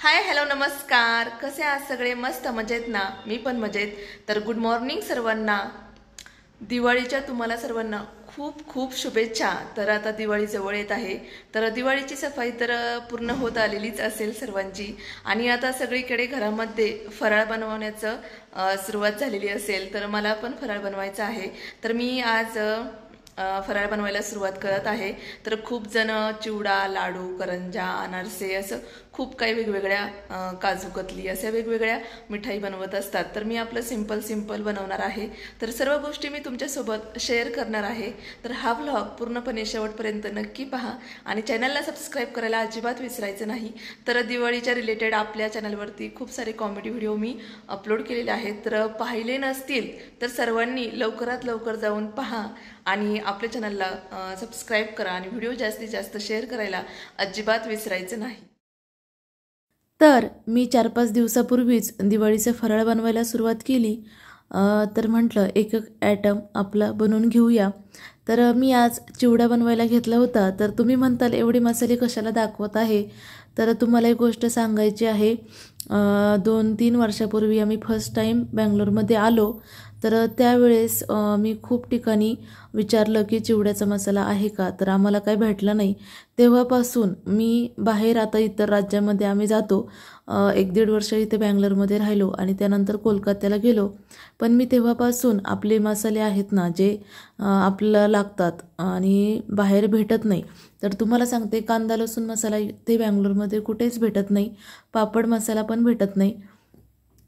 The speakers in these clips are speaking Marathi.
हाय हॅलो नमस्कार. कसे आहात सगळे? मस्त मजेत ना? मी पण मजेत. तर गुड मॉर्निंग सर्वांना. दिवाळीच्या तुम्हाला सर्वांना खूप खूप शुभेच्छा. तर आता दिवाळी जवळ येत आहे, तर दिवाळीची सफाई तर पूर्ण होत आलेलीच असेल सर्वांची. आणि आता सगळीकडे घरामध्ये फराळ बनवण्याचं सुरुवात झालेली असेल. तर मला पण फराळ बनवायचा आहे. तर मी आज फराळ बनवायला सुरुवात करत आहे. तर खूप जण चिवडा, लाडू, करंजा, अनारसे असं खूप काही वेगवेगळ्या काजू कतली अशा वेगवेगळ्या मिठाई बनवत असतात. तर मी आपलं सिंपल सिंपल बनवणार आहे. तर सर्व गोष्टी मी तुमच्यासोबत शेअर करणार आहे. तर हा व्लॉग पूर्णपणे शेवटपर्यंत नक्की पहा आणि चॅनलला सबस्क्राईब करायला अजिबात विसरायचं नाही. तर दिवाळीच्या रिलेटेड आपल्या चॅनलवरती खूप सारे कॉमेडी व्हिडिओ मी अपलोड केलेले आहेत. तर पाहिले नसतील तर सर्वांनी लवकरात लवकर जाऊन पहा आणि आपल्या चॅनलला सबस्क्राईब करा आणि व्हिडिओ जास्तीत जास्त शेअर करायला अजिबात विसरायचं नाही. तर मी 4-5 दिवसापूर्वीच दिवाळीचं फराळ बनवायला सुरुवात केली. तर म्हटलं एक एक ॲटम आपला बनवून घेऊया. तर मी आज चिवडा बनवायला घेतला होता. तर तुम्ही म्हणताल एवढे मसाले कशाला दाखवत आहे? तर तुम्हाला एक गोष्ट सांगायची आहे. 2-3 वर्षापूर्वी आम्ही फर्स्ट टाईम बँगलोरमध्ये आलो. तर त्यावेळेस मी खूप ठिकाणी विचारलं की चिवड्याचा मसाला आहे का? तर आम्हाला काही भेटला नाही. तेव्हापासून मी बाहेर आता इतर राज्यामध्ये आम्ही जातो. 1-1.5 वर्ष इथे बँगलोरमध्ये राहिलो आणि त्यानंतर कोलकात्याला गेलो. पण मी तेव्हापासून आपले मसाले आहेत ना, जे आपल्याला लागतात आणि बाहेर भेटत नाही. तर तुम्हाला सांगते, कांदा लसूण मसाला ते बँगलोरमध्ये कुठेच भेटत नाही. पापड मसाला पण भेटत नाही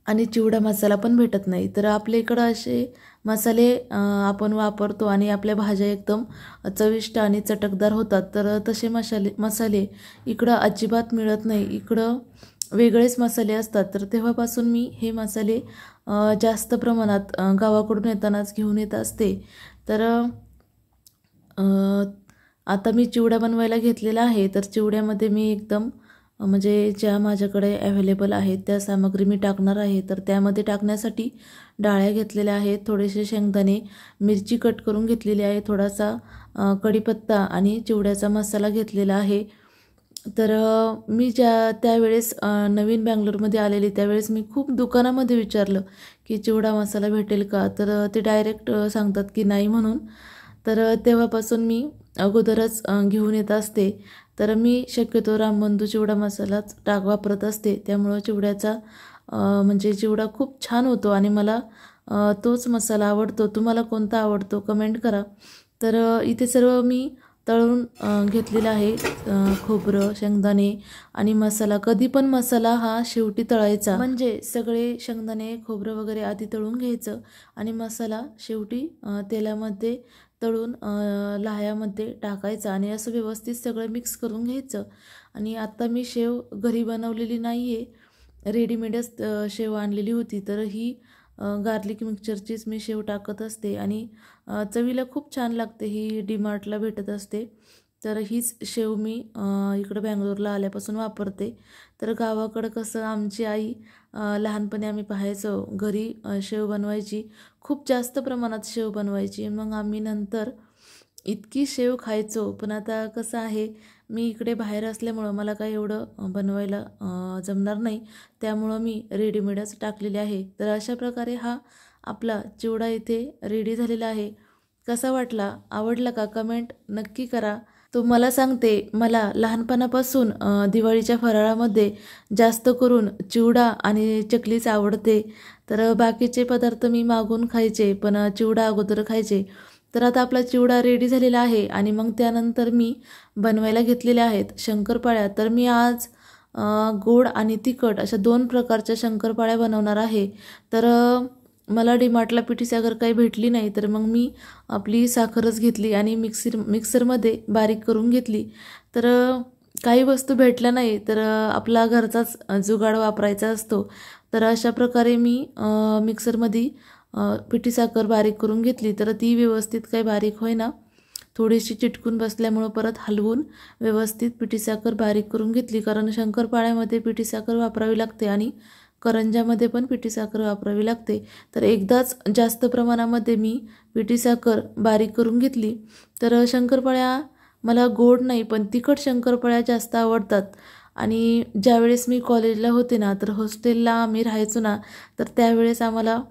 आणि चिवडा मसाला पण भेटत नाही. तर आपल्या इकडं असे मसाले आपण वापरतो आणि आपल्या भाज्या एकदम चविष्ट आणि चटकदार होतात. तर तसे मसाले इकडं अजिबात मिळत नाही. इकडं वेगळेच मसाले असतात. तर तेव्हापासून मी हे मसाले जास्त प्रमाणात गावाकडून येतानाच घेऊन येत असते. तर आता मी चिवडा बनवायला घेतलेला आहे. तर चिवड्यामध्ये मी एकदम म्हणजे ज्या माझ्याकडे अवेलेबल आहेत त्या सामग्री मी टाकणार आहे. तर त्यामध्ये टाकण्यासाठी डाळ्या घेतलेल्या आहेत, थोडेसे शेंगदाणे, मिरची कट करून घेतलेली आहे, थोडासा कढीपत्ता आणि चिवड्याचा मसाला घेतलेला आहे. तर मी त्यावेळेस नवीन बँगलोरमध्ये आलेली त्यावेळेस मी खूप दुकानामध्ये विचारलं की चिवडा मसाला भेटेल का? तर ते डायरेक्ट सांगतात की नाही म्हणून. तर तेव्हापासून मी अगोदरच घेऊन येत असते. तर मी शक्यतो रामबंधू चिवडा मसालाच वापरत असते. त्यामुळं चिवड्याचा म्हणजे चिवडा खूप छान होतो आणि मला तोच मसाला आवडतो. तुम्हाला कोणता आवडतो कमेंट करा. तर इथे सर्व मी तळून घेतलेला आहे. खोबरं, शेंगदाणे आणि मसाला. कधी पण मसाला हा शेवटी तळायचा, म्हणजे सगळे शेंगदाणे, खोबरं वगैरे आधी तळून घ्यायचं आणि मसाला शेवटी तेलामध्ये तळून लाह्यामध्ये टाकायचा आणि असं व्यवस्थित सगळं मिक्स करून घ्यायचं. आणि आत्ता मी शेव घरी बनवलेली नाही आहे, रेडीमेडच शेव आणलेली होती. तर ही गार्लिक मिक्सचरचीच मी शेव टाकत असते आणि चवीला खूप छान लागते. ही डीमार्टला भेटत असते. तर हीच शेव मी इकडं बँगलोरला आल्यापासून वापरते. तर गावाकडं कसं आमची आई लहानपणी आम्ही पाहायचो घरी शेव बनवायची, खूप जास्त प्रमाणात शेव बनवायची. मग आम्ही नंतर इतकी शेव खायचो. पण आता कसं आहे, मी इकडे बाहेर असल्यामुळं मला काही एवढं बनवायला जमणार नाही. त्यामुळं मी रेडीमेडच टाकलेले आहे. तर अशा प्रकारे हा आपला चिवडा इथे रेडी झालेला आहे. कसा वाटला? आवडला का? कमेंट नक्की करा. तुम्हाला सांगते, मला लहानपणापासून दिवाळीच्या फराळामध्ये जास्त करून चिवडा आणि चकलीच आवडते. तर बाकीचे पदार्थ मी मागून खायचे, पण चिवडा अगोदर खायचे. तर आता आपला चिवडा रेडी झालेला आहे आणि मग त्यानंतर मी बनवायला घेतलेल्या आहेत शंकरपाळ्या. तर मी आज गोड आणि तिखट अशा 2 प्रकारच्या शंकरपाळ्या बनवणार आहे. तर मला डीमार्टला पिठी साखर काही भेटली नाही. तर मग मी आपली साखरच घेतली आणि मिक्सरमध्ये बारीक करून घेतली. तर काही वस्तू भेटल्या नाही तर आपला घरचाच जुगाड वापरायचा असतो. तर अशा प्रकारे मी मिक्सरमध्ये पिठी साखर बारीक करून घेतली. तर ती व्यवस्थित काही बारीक होईना, थोडीशी चिटकून बसल्यामुळं परत हलवून व्यवस्थित पिठी साखर बारीक करून घेतली. कारण शंकरपाळ्यामध्ये पिठी साखर वापरावी लागते आणि करंजामध्ये पण पिठी साखर वापरावी लागते. तर एकदाच जास्त प्रमाणामध्ये मी पिठी साखर बारीक करून घेतली. तर शंकरपाळ्या मला गोड नाही पण तिखट शंकरपाळ्या जास्त आवडतात आणि ज्यावेळेस मी कॉलेजला होते ना, तर हॉस्टेलला आम्ही राहायचो ना, तर त्यावेळेस आम्हाला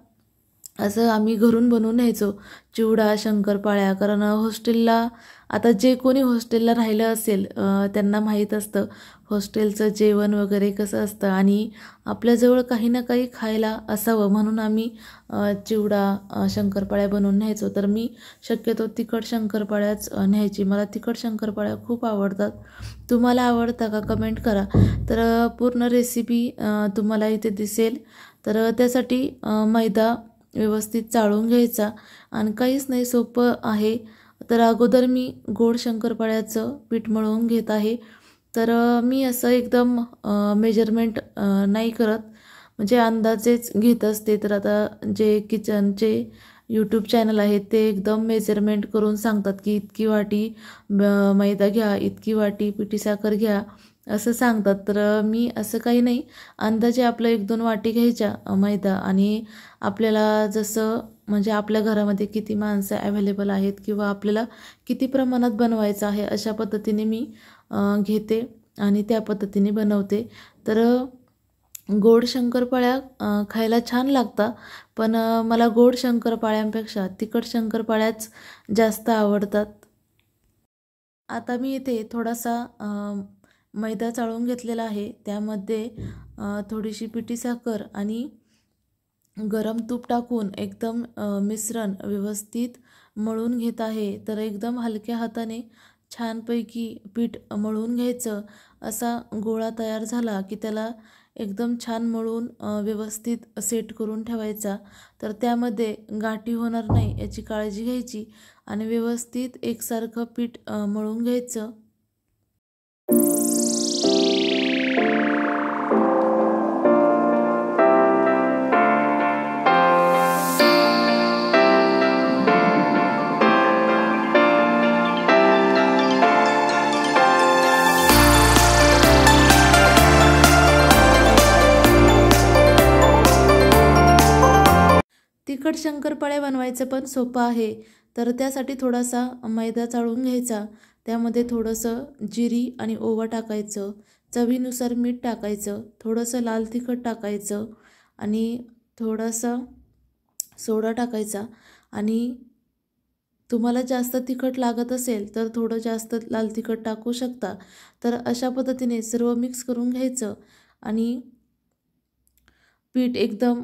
असं आम्ही घरून बनवून न्यायचो चिवडा, शंकरपाळ्या. कारण हॉस्टेलला आता जे कोणी हॉस्टेलला राहिलं असेल त्यांना माहीत असतं हॉस्टेलचं जेवण वगैरे कसं असतं आणि आपल्याजवळ काही ना काही खायला असावं म्हणून आम्ही चिवडा, शंकरपाळ्या बनवून न्यायचो. तर मी शक्यतो तिखट शंकरपाळ्याच न्यायची. मला तिखट शंकरपाळ्या खूप आवडतात. तुम्हाला आवडता का कमेंट करा. तर पूर्ण रेसिपी तुम्हाला इथे दिसेल. तर त्यासाठी मैदा व्यवस्थित चाळून घ्यायचा आणि काहीच नाही, सोपं आहे. तर अगोदर मी गोड शंकरपाळ्याचं पीठ मळवून घेत आहे. तर मी असं एकदम मेजरमेंट नाही करत, म्हणजे अंदाजेच घेत असते. तर आता जे किचनचे यूट्यूब चॅनल आहेत ते एकदम मेजरमेंट करून सांगतात की इतकी वाटी मैदा घ्या, इतकी वाटी पिठी साखर घ्या असं सांगतात. तर मी असं काही नाही, अंदाजे आपलं 1-2 वाटी घ्यायच्या मैदा आणि आपल्याला जसं म्हणजे आपल्या घरामध्ये किती माणसं अवेलेबल आहेत किंवा आपल्याला किती प्रमाणात बनवायचं आहे अशा पद्धतीने मी घेते आणि त्या पद्धतीने बनवते. तर गोड शंकरपाळ्या खायला छान लागतात, पण मला गोड शंकरपाळ्यांपेक्षा तिखट शंकरपाळ्याच जास्त आवडतात. आता मी इथे थोडासा मैदा चाळून घेतलेला आहे. त्यामध्ये थोडीशी पिठी साखर आणि गरम तूप टाकून एकदम मिश्रण व्यवस्थित मळून घेत आहे. तर एकदम हलक्या हाताने छानपैकी पीठ मळून घ्यायचं. असा गोळा तयार झाला की त्याला एकदम छान मळून व्यवस्थित सेट करून ठेवायचा. तर त्यामध्ये गाठी होणार नाही याची काळजी घ्यायची आणि व्यवस्थित एकसारखं पीठ मळून घ्यायचं. तिखट शंकरपाळ्या बनवायचं पण सोपं आहे. तर त्यासाठी थोडासा मैदा चाळून घ्यायचा. त्यामध्ये थोडंसं जिरी आणि ओवा टाकायचं. चवीनुसार मीठ टाकायचं. थोडंसं लाल तिखट टाकायचं आणि थोडासा सोडा टाकायचा. आणि तुम्हाला जास्त तिखट लागत असेल तर थोडं जास्त लाल तिखट टाकू शकता. तर अशा पद्धतीने सर्व मिक्स करून घ्यायचं आणि पीठ एकदम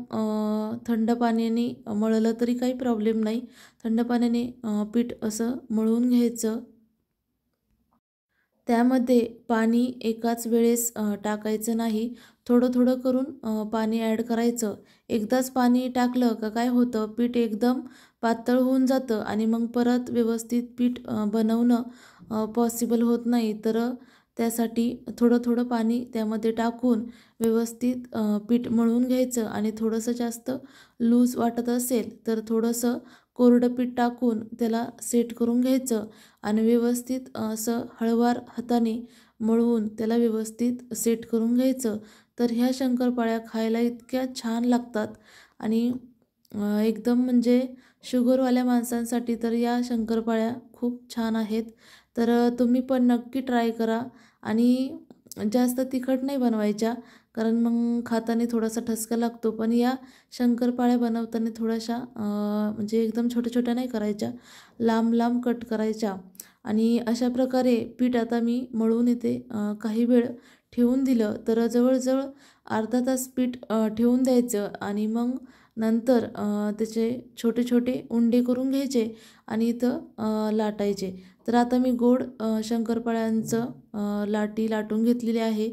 थंड पाण्याने मळलं तरी काही प्रॉब्लेम नाही. थंड पाण्याने पीठ असं मळून घ्यायचं. त्यामध्ये पाणी एकाच वेळेस टाकायचं नाही. थोडं थोडं करून पाणी ॲड करायचं. एकदाच पाणी टाकलं का काय होतं, पीठ एकदम पातळ होऊन जातं आणि मग परत व्यवस्थित पीठ बनवणं पॉसिबल होत नाही. तर त्यासाठी थोडं थोडं पाणी त्यामध्ये टाकून व्यवस्थित पीठ मळून घ्यायचं आणि थोडंसं जास्त लूज वाटत असेल तर थोडंसं कोरडं पीठ टाकून त्याला सेट करून घ्यायचं आणि व्यवस्थित असं हळूवार हाताने मळवून त्याला व्यवस्थित सेट करून घ्यायचं. तर ह्या शंकरपाळ्या खायला इतक्या छान लागतात आणि एकदम म्हणजे शुगरवाल्या माणसांसाठी तर या शंकरपाळ्या खूप छान आहेत. तर तुम्ही पण नक्की ट्राय करा आणि जास्त तिखट नाही बनवायच्या, कारण मग खाताना थोडासा ठसका लागतो. पण या शंकरपाळ्या बनवताना थोड्याशा म्हणजे एकदम छोट्या छोट्या नाही करायच्या, लांब लांब कट करायच्या. आणि अशा प्रकारे पीठ आता मी मळून इथे काही वेळ ठेवून दिलं. तर जवळजवळ अर्धा तास पीठ ठेवून द्यायचं आणि मग नंतर त्याचे छोटे छोटे उंडे करून घ्यायचे आणि इथं लाटायचे. तर आता मी गोड शंकरपाळ्यांचं लाटी लाटून घेतलेली आहे.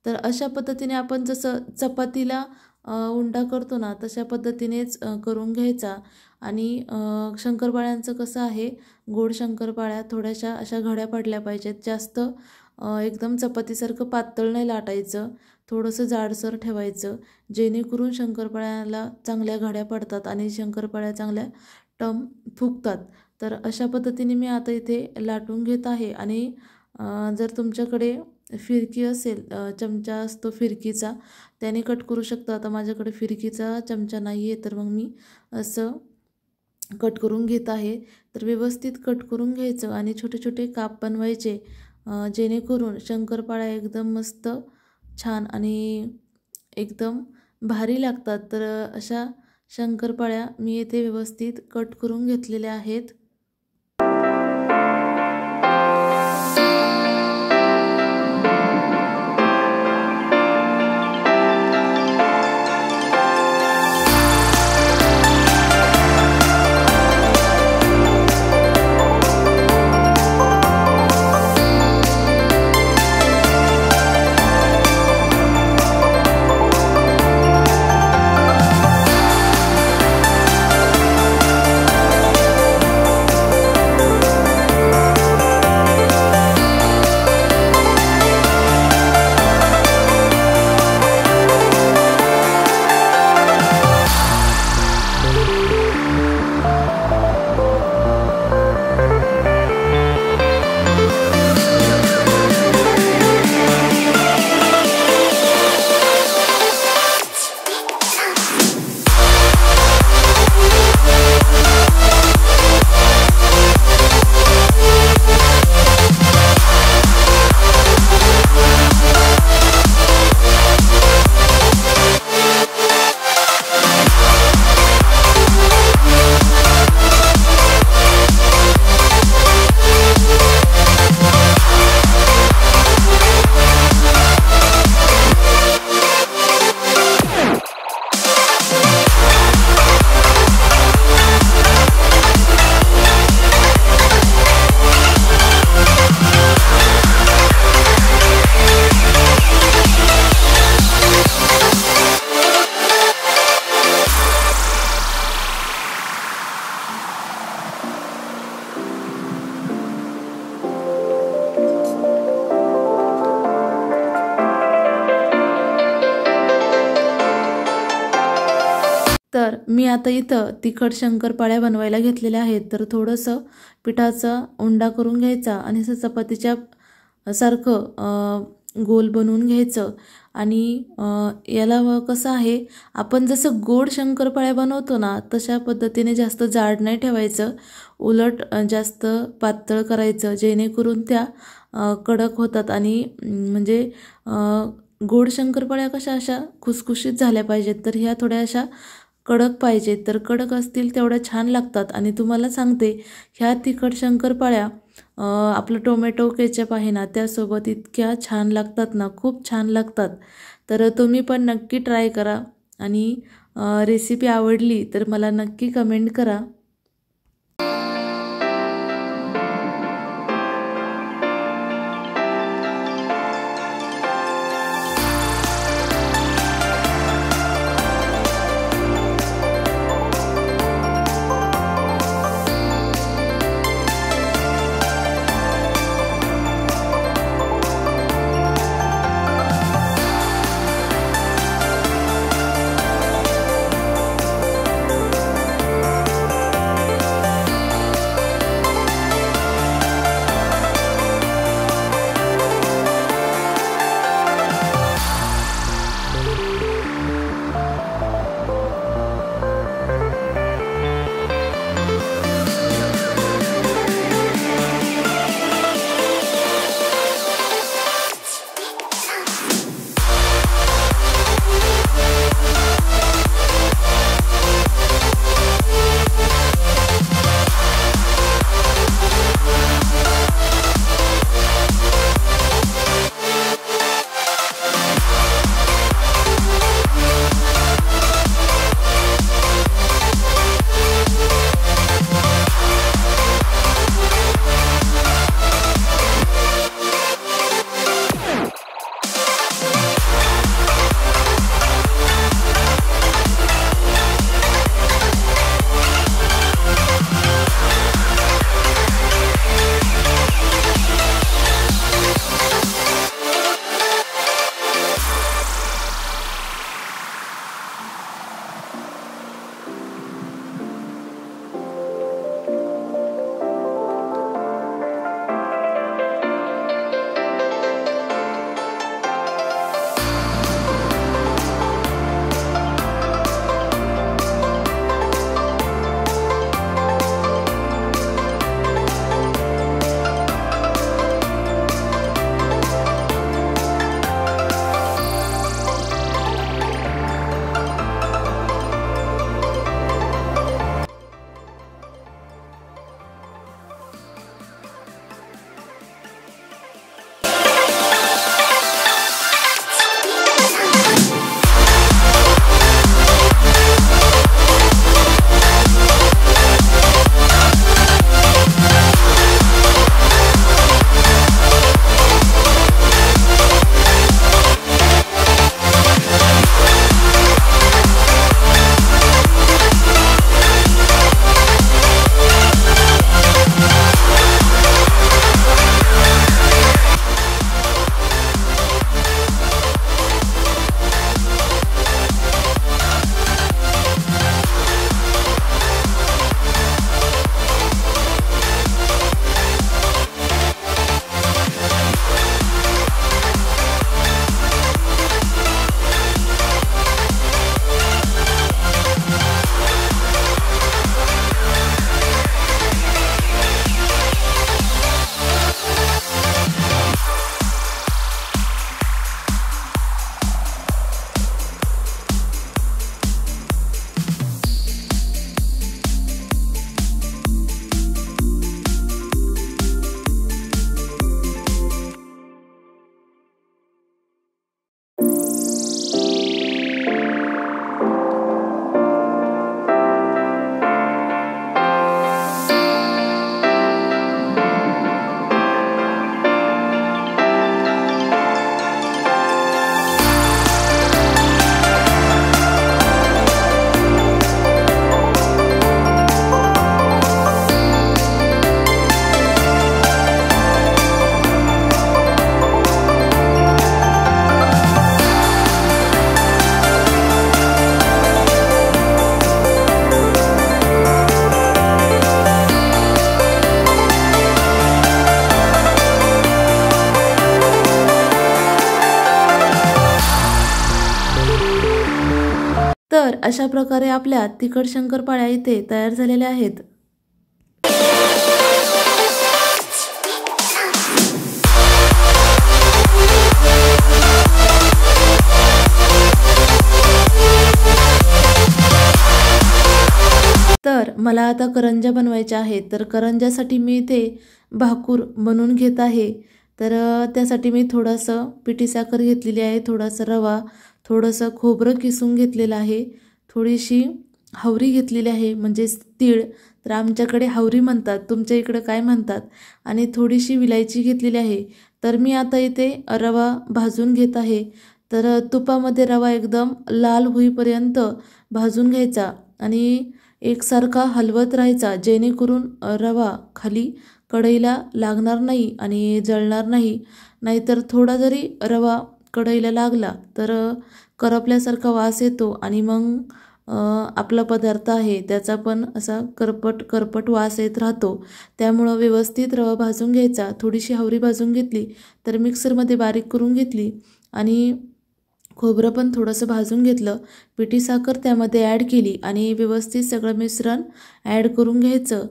तर अशा पद्धतीने आपण जसं चपातीला उंडा करतो ना, तशा पद्धतीनेच करून घ्यायचा. आणि शंकरपाळ्यांचं कसं आहे, गोड शंकरपाळ्या थोड्याशा अशा घड्या पडल्या पाहिजेत. जास्त एकदम चपातीसारखं पातळ नाही लाटायचं, थोडंसं जाडसर ठेवायचं, जेणेकरून शंकरपाळ्याला चांगल्या घड्या पडतात आणि शंकरपाळ्या चांगल्या टम फुगतात. तर अशा पद्धतीने मी आता इथे लाटून घेत आहे. आणि जर तुमच्याकडे फिरकी असेल, चमचा असतो फिरकीचा, त्याने कट करू शकता. आता माझ्याकडे फिरकीचा चमचा नाही आहे, तर मग मी असं कट करून घेत आहे. तर व्यवस्थित कट करून घ्यायचं आणि छोटे छोटे काप बनवायचे, जेणेकरून शंकरपाळ्या एकदम मस्त छान आणि एकदम भारी लागतात. तर अशा शंकरपाळ्या मी येथे व्यवस्थित कट करून घेतलेल्या आहेत. तर मी आता इथं तिखट शंकरपाळ्या बनवायला घेतलेल्या आहेत. तर थोडंसं पिठाचा उंडा करून घ्यायचा आणि असं चपातीच्या सारखं गोल बनवून घ्यायचं. आणि याला कसं आहे, आपण जसं गोड शंकरपाळ्या बनवतो ना तशा पद्धतीने जास्त जाड नाही ठेवायचं, उलट जास्त पातळ करायचं, जेणेकरून त्या कडक होतात. आणि म्हणजे गोड शंकरपाळ्या कशा अशा खुसखुशीत झाल्या पाहिजेत, तर ह्या थोड्या अशा कडक पाहिजेत. तर कडक असतील तेवढ्या छान लागतात. आणि तुम्हाला सांगते, ह्या तिखट शंकरपाळ्या आपलं टोमॅटो केचप आहे ना त्यासोबत इतक्या छान लागतात ना, खूप छान लागतात. तर तुम्ही पण नक्की ट्राय करा. आणि रेसिपी आवडली तर मला नक्की कमेंट करा. तर अशा प्रकारे आपल्या तिखट शंकरपाळ्या इथे तयार झालेल्या आहेत. तर मला आता करंज्या बनवायच्या आहेत. तर करंज्यासाठी मी इथे भाकूर बनवून घेत आहे. तर त्यासाठी मी थोडंसं पिठी साखर घेतलेली आहे, थोडासा रवा, थोडंसं खोबरं किसून घेतलेलं आहे, थोडीशी हावरी घेतलेली आहे म्हणजेच तीळ. तर आमच्याकडे हावरी म्हणतात, तुमच्या इकडं काय म्हणतात, आणि थोडीशी विलायची घेतलेली आहे. तर मी आता इथे रवा भाजून घेत आहे. तर तुपामध्ये रवा एकदम लाल होईपर्यंत भाजून घ्यायचा आणि एकसारखा हलवत राहायचा, जेणेकरून रवा खाली कढईला लागणार नाही आणि जळणार नाही. नाहीतर थोडा जरी रवा कढईला लागला तर करपल्यासारखा वास येतो आणि मग आपला पदार्थ आहे त्याचा पण असा करपट करपट वास येत राहतो. त्यामुळं व्यवस्थित रवा भाजून घ्यायचा. थोडीशी हावरी भाजून घेतली, तर मिक्सरमध्ये बारीक करून घेतली आणि खोबरं पण थोडंसं भाजून घेतलं. पिठी साखर त्यामध्ये ॲड केली आणि व्यवस्थित सगळं मिश्रण ॲड करून घ्यायचं.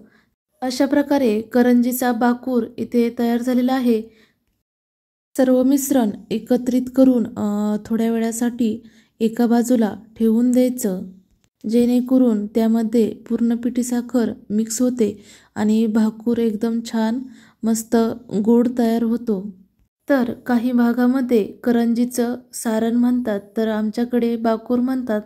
अशा प्रकारे करंजीचा बाकूर इथे तयार झालेला आहे. सर्व मिश्रण एकत्रित करून थोड्या वेळासाठी एका बाजूला ठेवून द्यायचं, जेणेकरून त्यामध्ये पूर्ण पिठी साखर मिक्स होते आणि भाकूर एकदम छान मस्त गोड तयार होतो. तर काही भागामध्ये करंजीचं सारण म्हणतात, तर आमच्याकडे बाकूर म्हणतात.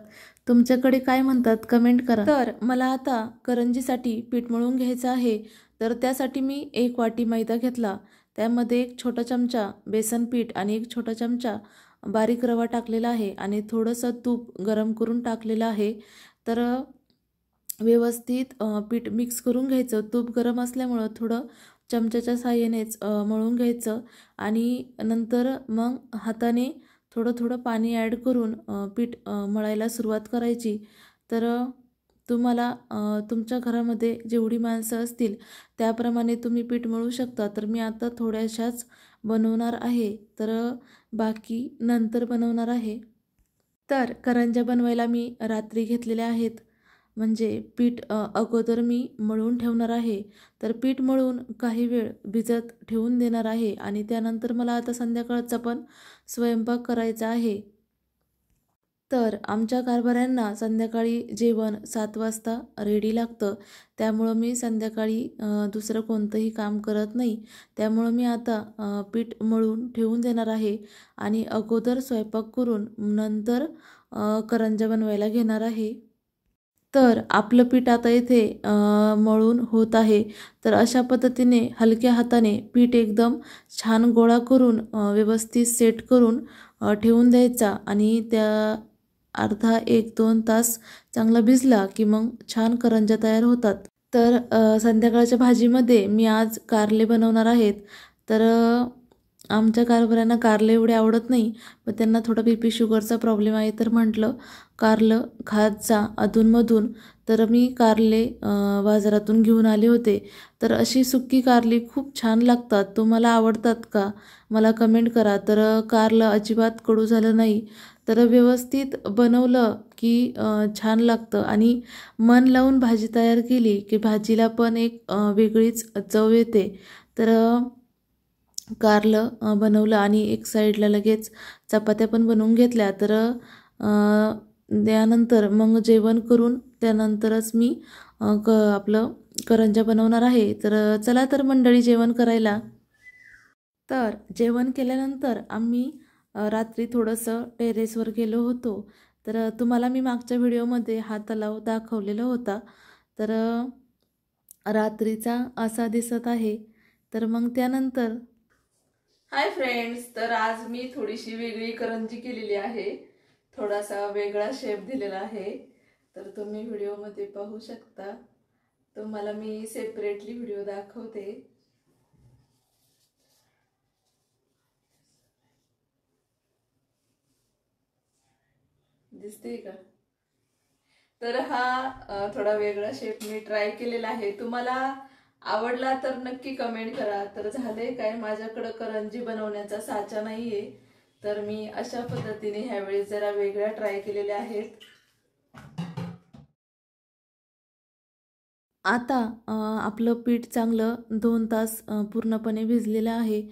तुमच्याकडे काय म्हणतात कमेंट करा. तर मला आता करंजीसाठी पीठ मळून घ्यायचं आहे. तर त्यासाठी मी 1 वाटी मैदा घेतला, त्यामध्ये 1 छोटा चमचा बेसन पीठ आणि 1 छोटा चमचा बारीक रवा टाकलेला आहे आणि थोडंसं तूप गरम करून टाकलेलं आहे. तर व्यवस्थित पीठ मिक्स करून घ्यायचं. तूप गरम असल्यामुळं थोडं चमच्याच्या साहाय्यानेच मळून घ्यायचं आणि नंतर मग हाताने थोडं थोडं पाणी ॲड करून पीठ मळायला सुरुवात करायची. तर तुम्हाला तुमच्या घरामध्ये जेवढी माणसं असतील त्याप्रमाणे तुम्ही पीठ मळू शकता. तर मी आता थोड्याशाच बनवणार आहे, तर बाकी नंतर बनवणार आहे. तर करंज्या बनवायला मी रात्री घेतलेल्या आहेत, म्हणजे पीठ अगोदर मी मळून ठेवणार आहे. तर पीठ मळून काही वेळ भिजत ठेवून देणार आहे आणि त्यानंतर मला आता संध्याकाळचा पण स्वयंपाक करायचा आहे. तर आमच्या कारभाऱ्यांना संध्याकाळी जेवण 7 वाजता रेडी लागतं. त्यामुळं मी संध्याकाळी दुसरं कोणतंही काम करत नाही. त्यामुळं मी आता पीठ मळून ठेवून देणार आहे आणि अगोदर स्वयंपाक करून नंतर करंज्या बनवायला घेणार आहे. तर आपलं पीठ आता इथे मळून होत आहे. तर अशा पद्धतीने हलक्या हाताने पीठ एकदम छान गोळा करून व्यवस्थित सेट करून ठेवून द्यायचा आणि त्या अर्धा 1-2 तास चांगला भिजला की मग छान करंज्या तयार होतात. तर संध्याकाळच्या भाजीमध्ये मी आज कारले बनवणार आहेत. तर आमच्या कारभाऱ्यांना कारले एवढे आवडत नाही, पण त्यांना थोडा BP शुगरचा प्रॉब्लेम आहे. तर म्हटलं कारलं खात जा अधूनमधून. तर मी कारले बाजारातून घेऊन आले होते. तर अशी सुक्की कारली खूप छान लागतात. तुम्हाला आवडतात का मला कमेंट करा. तर कारलं अजिबात कडू झालं नाही. तर व्यवस्थित बनवलं की छान लागतं आणि मन लावून भाजी तयार केली की भाजीला पण एक वेगळीच चव येते. तर कारलं बनवलं आणि एक साईडला लगेच चपात्या पण बनवून घेतल्या. तर त्यानंतर मग जेवण करून त्यानंतरच मी आपलं करंज्या बनवणार आहे. तर चला तर मंडळी जेवण करायला. तर जेवण केल्यानंतर आम्ही रात्री थोडंसं टेरेसवर गेलो होतो. तर तुम्हाला मी मागच्या व्हिडिओमध्ये हा तलाव दाखवलेला होता. तर रात्रीचा असा दिसत आहे. तर मग त्यानंतर हाय फ्रेंड्स, तर आज मी थोडीशी वेगळी करंजी केलेली आहे. थोडासा वेगळा शेप दिलेला आहे. तर तुम्ही व्हिडिओमध्ये पाहू शकता. तुम्हाला मी सेपरेटली व्हिडिओ दाखवते. दिसते का? तर हा थोडा वेगळा शेप मी ट्राय केलेला आहे. तुम्हाला आवडला तर नक्की कमेंट करा. तर झाले काय, माझ्याकडे करंजी बनवण्याचा साचा नाहीये, तर मी अशा पद्धतीने ह्यावेळी जरा वेगळ्या ट्राय केलेल्या आहेत. आता आपलं पीठ चांगलं 2 तास पूर्णपणे भिजलेलं आहे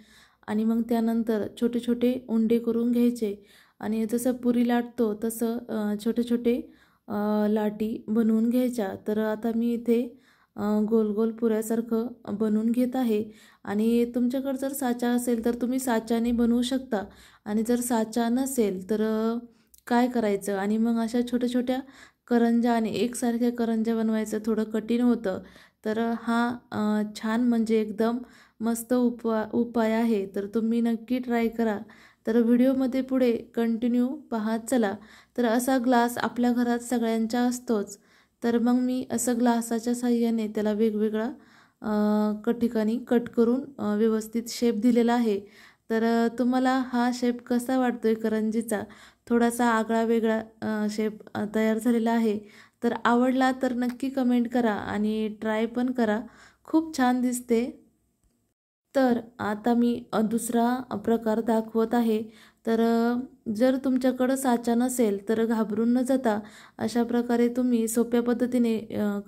आणि मग त्यानंतर छोटे छोटे उंडे करून घ्यायचे आणि जसं पुरी लाटतो तसं छोटे छोटे लाटी बनवून घ्यायच्या. तर आता मी इथे गोल गोल पुऱ्यासारखं बनवून घेत आहे आणि तुमच्याकडे जर साचा असेल तर तुम्ही साच्याने बनवू शकता आणि जर साचा नसेल तर काय करायचं आणि मग अशा छोट्या छोट्या करंज्या आणि एकसारख्या करंज्या बनवायचं थोडं कठीण होतं. तर हा छान म्हणजे एकदम मस्त उपाय आहे. तर तुम्ही नक्की ट्राय करा. तर व्हिडिओमध्ये पुढे कंटिन्यू पाहत चला. तर असा ग्लास आपल्या घरात सगळ्यांच्या असतोच. तर मग मी असं ग्लासाच्या साहाय्याने त्याला वेगवेगळा ठिकाणी कट करून व्यवस्थित शेप दिलेला आहे. तर तुम्हाला हा शेप कसा वाटतोय करंजीचा? थोडासा आगळा वेगळा शेप तयार झालेला आहे. तर आवडला तर नक्की कमेंट करा आणि ट्राय पण करा. खूप छान दिसते. तर आता मी दुसरा प्रकार दाखवत आहे. तर जर तुमच्याकडं साचा नसेल तर घाबरून न जाता अशा प्रकारे तुम्ही सोप्या पद्धतीने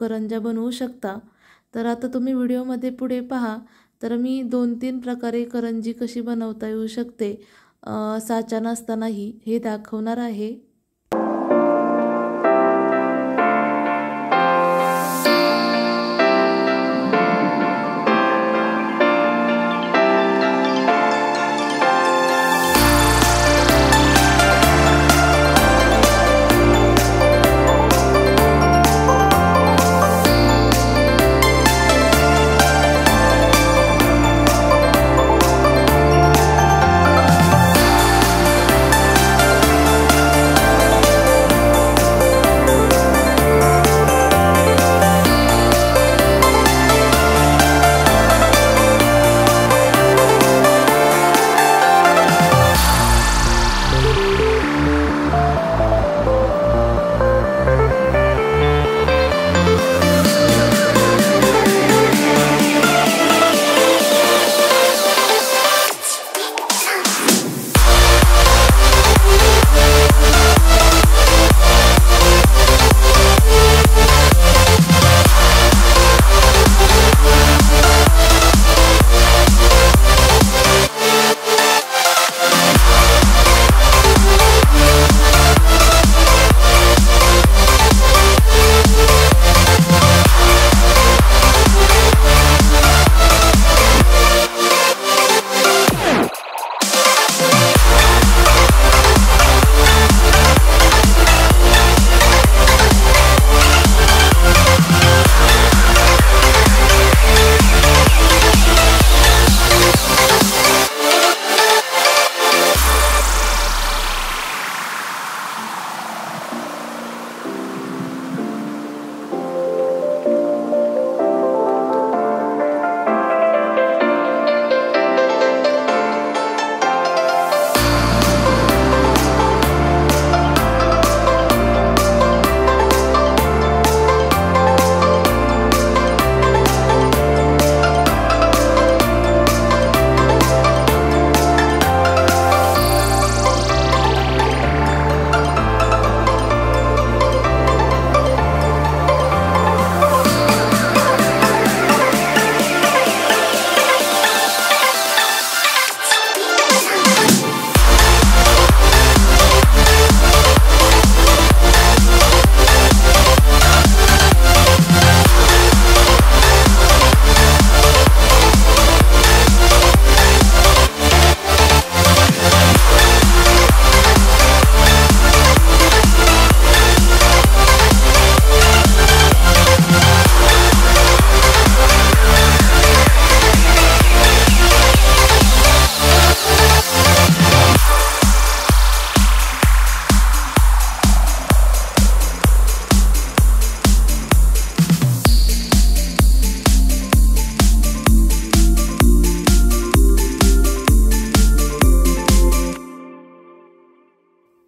करंज्या बनवू शकता. तर आता तुम्ही व्हिडिओमध्ये पुढे पहा. तर मी 2-3 प्रकारे करंजी कशी बनवता येऊ शकते साचा नसतानाही हे दाखवणार आहे.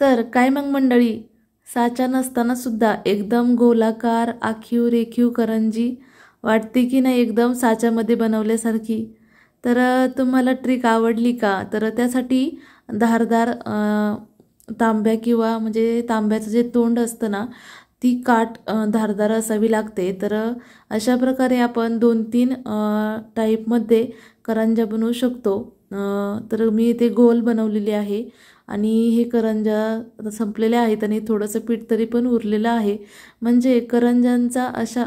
तर काय मग मंडळी, साचा नसताना सुद्धा एकदम गोलाकार आखीव रेखीव करंजी वाटते की नाही एकदम साच्यामध्ये बनवल्यासारखी. तर तुम्हाला ट्रिक आवडली का? तर त्यासाठी धारदार तांब्या किंवा म्हणजे तांब्याचं जे तोंड असतं ना ती काठ धारदार असावी लागते। तर अशा प्रकारे आपण 2-3 टाईपमध्ये करंज्या बनवू शकतो। तर मी इथे गोल बनवलेली आहे आणि हे करंज्या संपलेले आहेत आणि थोडंसं पीठ तरी पण उरलेलं आहे। म्हणजे करंज्यांचा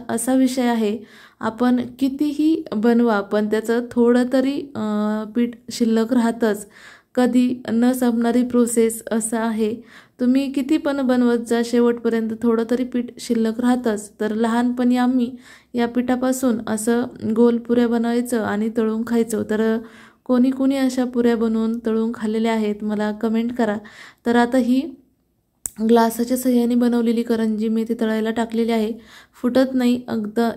असा विषय आहे, आपण कितीही बनवा पण त्याचं थोडं तरी पीठ शिल्लक राहतंच। कधी न संपणारी प्रोसेस असं आहे। तुम्ही किती पण बनवत जा, शेवटपर्यंत थोडं तरी पीठ शिल्लक राहतंच। तर लहानपणी आम्ही या पिठापासून असं गोल पुऱ्या बनवायचं आणि तळून खायचो। तर कोणी कोणी अशा पुऱ्या बनवून तळून खाल्लेल्या आहेत, मला कमेंट करा। तर आता ही ग्लासाच्या सहाय्याने बनवलेली करंजी मी ते तळायला टाकलेली आहे। फुटत नाही,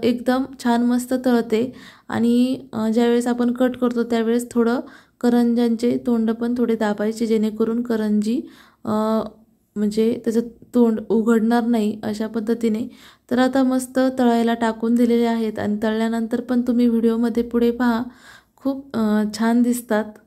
एकदम छान मस्त तळते। आणि ज्यावेळेस आपण कट करतो त्यावेळेस थोडं करंज्यांचे तोंड पण थोडे दाबायचे, जेणेकरून करंजी म्हणजे त्याचं तोंड उघडणार नाही अशा पद्धतीने। तर आता मस्त तळायला टाकून दिलेले आहेत आणि तळल्यानंतर पण तुम्ही व्हिडिओमध्ये पुढे पहा, खूप छान दिसतात।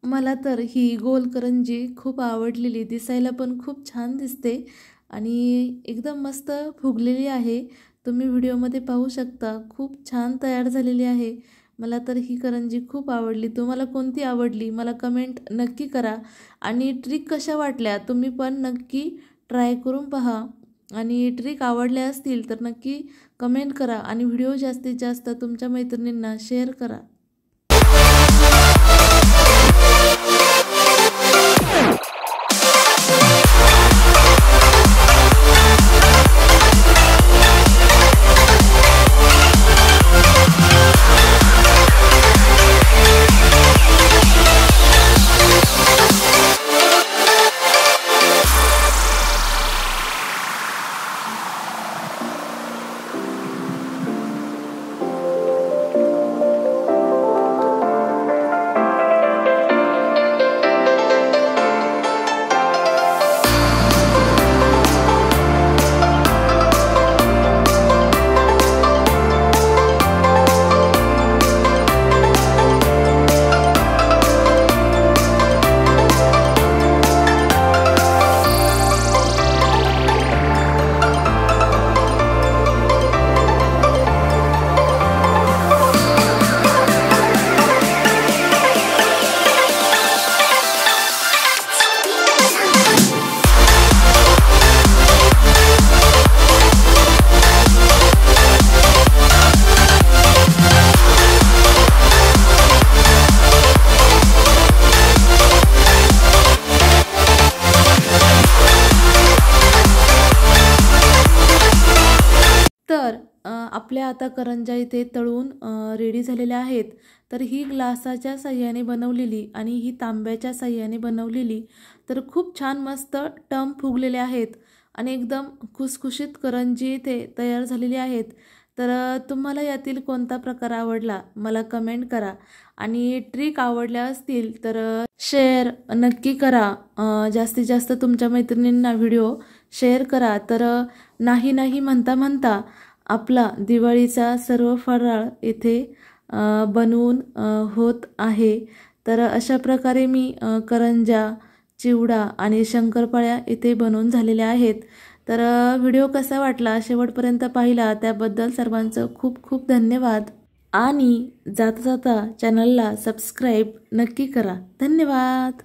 मला तर ही गोल करंजी खूप आवडलेली, दिसायला पण खूप छान दिसते आणि एकदम मस्त फुगलेली आहे। तुम्ही व्हिडिओमध्ये पाहू शकता, खूप छान तयार झालेली आहे। मला तर ही करंजी खूप आवडली। तुम्हाला कोणती आवडली मला कमेंट नक्की करा आणि ट्रिक कशा वाटल्या तुम्ही पण नक्की ट्राय करून पहा आणि ट्रिक आवडल्या असतील तर नक्की कमेंट करा आणि व्हिडिओ जास्तीत जास्त तुमच्या मैत्रिणींना शेअर करा। आपल्या आता करंज्या इथे तळून रेडी झालेल्या आहेत। तर ही ग्लासाच्या साह्याने बनवलेली आणि ही तांब्याच्या साह्याने बनवलेली तर खूप छान मस्त टम फुगलेले आहेत आणि एकदम खुसखुशीत करंजी इथे तयार झालेली आहेत। तर तुम्हाला यातील कोणता प्रकार आवडला मला कमेंट करा आणि ट्रिक आवडल्या असतील तर शेअर नक्की करा। जास्तीत जास्त तुमच्या मैत्रिणींना व्हिडिओ शेअर करा। तर नाही म्हणता आपला दिवाळीचा सर्व फराळ इथे बनवून होत आहे. तर अशा प्रकारे मी करंजा, चिवडा आणि शंकरपाळ्या इथे बनवून झालेल्या आहेत. तर व्हिडिओ कसा वाटला शेवटपर्यंत पाहिला त्याबद्दल सर्वांचं खूप खूप धन्यवाद. आणि जाता जाता चॅनलला सबस्क्राईब नक्की करा. धन्यवाद.